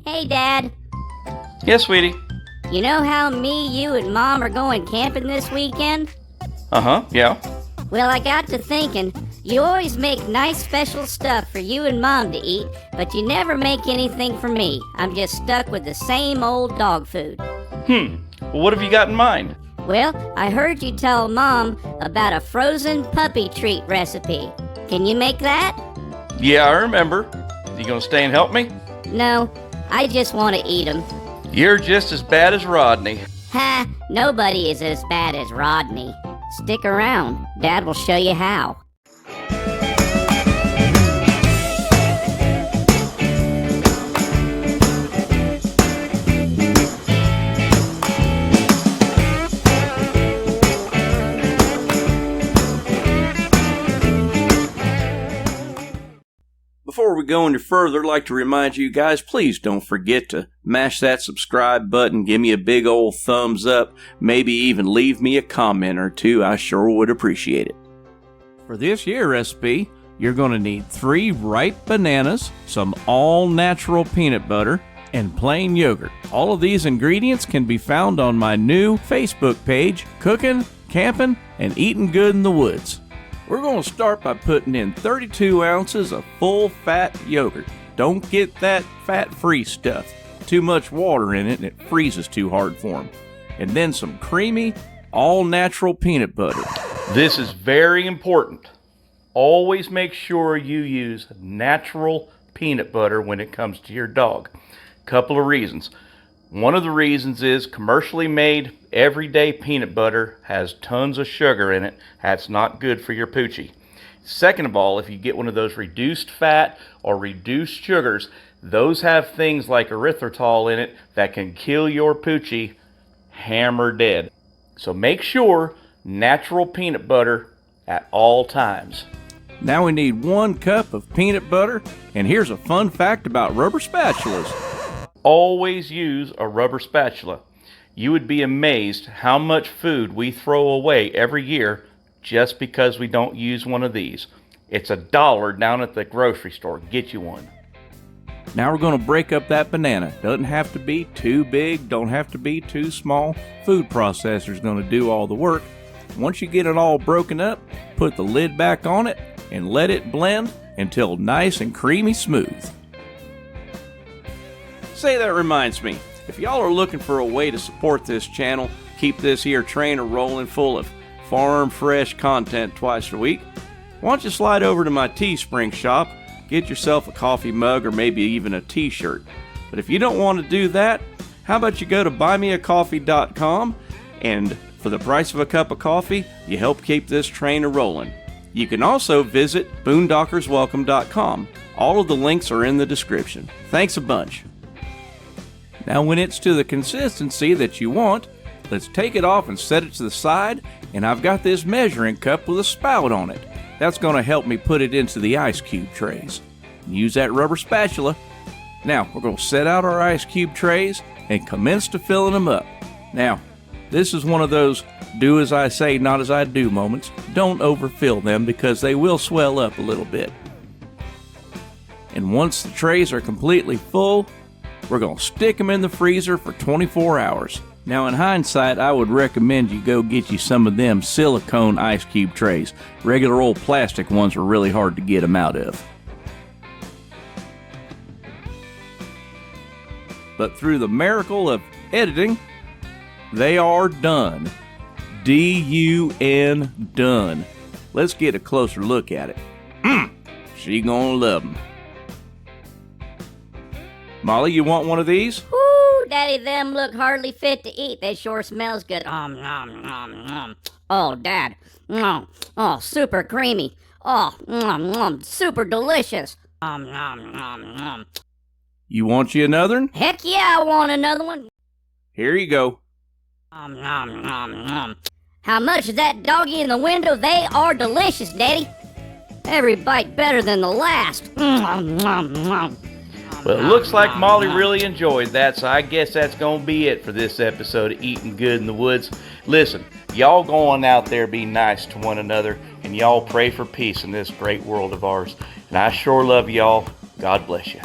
Hey, Dad. Yes, sweetie. You know how me, you, and Mom are going camping this weekend? Yeah. Well, I got to thinking, you always make nice special stuff for you and Mom to eat, but you never make anything for me. I'm just stuck with the same old dog food. Well, what have you got in mind? Well, I heard you tell Mom about a frozen puppy treat recipe. Can you make that? Yeah, I remember. You gonna stay and help me? No, I just want to eat them. You're just as bad as Rodney. Ha! Nobody is as bad as Rodney. Stick around. Dad will show you how. Before we go any further, I'd like to remind you guys, please don't forget to mash that subscribe button, give me a big old thumbs up, maybe even leave me a comment or two. I sure would appreciate it. For this year's recipe, you're going to need 3 ripe bananas, some all-natural peanut butter, and plain yogurt. All of these ingredients can be found on my new Facebook page, Cooking, Camping, and Eatin' Good in the Woods. We're going to start by putting in 32 ounces of full-fat yogurt. Don't get that fat-free stuff. Too much water in it and it freezes too hard for them. And then some creamy, all-natural peanut butter. This is very important. Always make sure you use natural peanut butter when it comes to your dog. Couple of reasons. One of the reasons is commercially made everyday peanut butter has tons of sugar in it. That's not good for your poochie. Second of all, if you get one of those reduced fat or reduced sugars, those have things like erythritol in it that can kill your poochie hammer dead. So make sure natural peanut butter at all times. Now we need 1 cup of peanut butter, and here's a fun fact about rubber spatulas. Always use a rubber spatula. You would be amazed how much food we throw away every year just because we don't use one of these. It's $1 down at the grocery store. Get you one. Now we're going to break up that banana. Doesn't have to be too big, don't have to be too small. Food processor's going to do all the work. Once you get it all broken up, put the lid back on it and let it blend until nice and creamy smooth. Say, that reminds me, if y'all are looking for a way to support this channel, keep this here trainer rolling full of farm fresh content twice a week, why don't you slide over to my Teespring shop, get yourself a coffee mug or maybe even a t-shirt. But if you don't want to do that, how about you go to buymeacoffee.com, and for the price of a cup of coffee, you help keep this trainer rolling. You can also visit boondockerswelcome.com. All of the links are in the description. Thanks a bunch. Now when it's to the consistency that you want, let's take it off and set it to the side, and I've got this measuring cup with a spout on it. That's going to help me put it into the ice cube trays. Use that rubber spatula. Now we're going to set out our ice cube trays and commence to filling them up. Now, this is one of those do as I say, not as I do moments. Don't overfill them because they will swell up a little bit. And once the trays are completely full, we're going to stick them in the freezer for 24 hours. Now in hindsight, I would recommend you go get you some of them silicone ice cube trays. Regular old plastic ones are really hard to get them out of. But through the miracle of editing, they are done. D-U-N, done. Let's get a closer look at it. She gonna love them. Molly, you want one of these? Ooh, Daddy, them look hardly fit to eat. They sure smells good. Oh, Dad. Oh, super creamy. Oh, super delicious. You want you another one? Heck yeah, I want another one. Here you go. How much is that doggy in the window? They are delicious, Daddy. Every bite better than the last. Well, it looks like Molly really enjoyed that, so I guess that's going to be it for this episode of Eatin' Good in the Woods. Listen, y'all go on out there, be nice to one another, and y'all pray for peace in this great world of ours. And I sure love y'all. God bless you.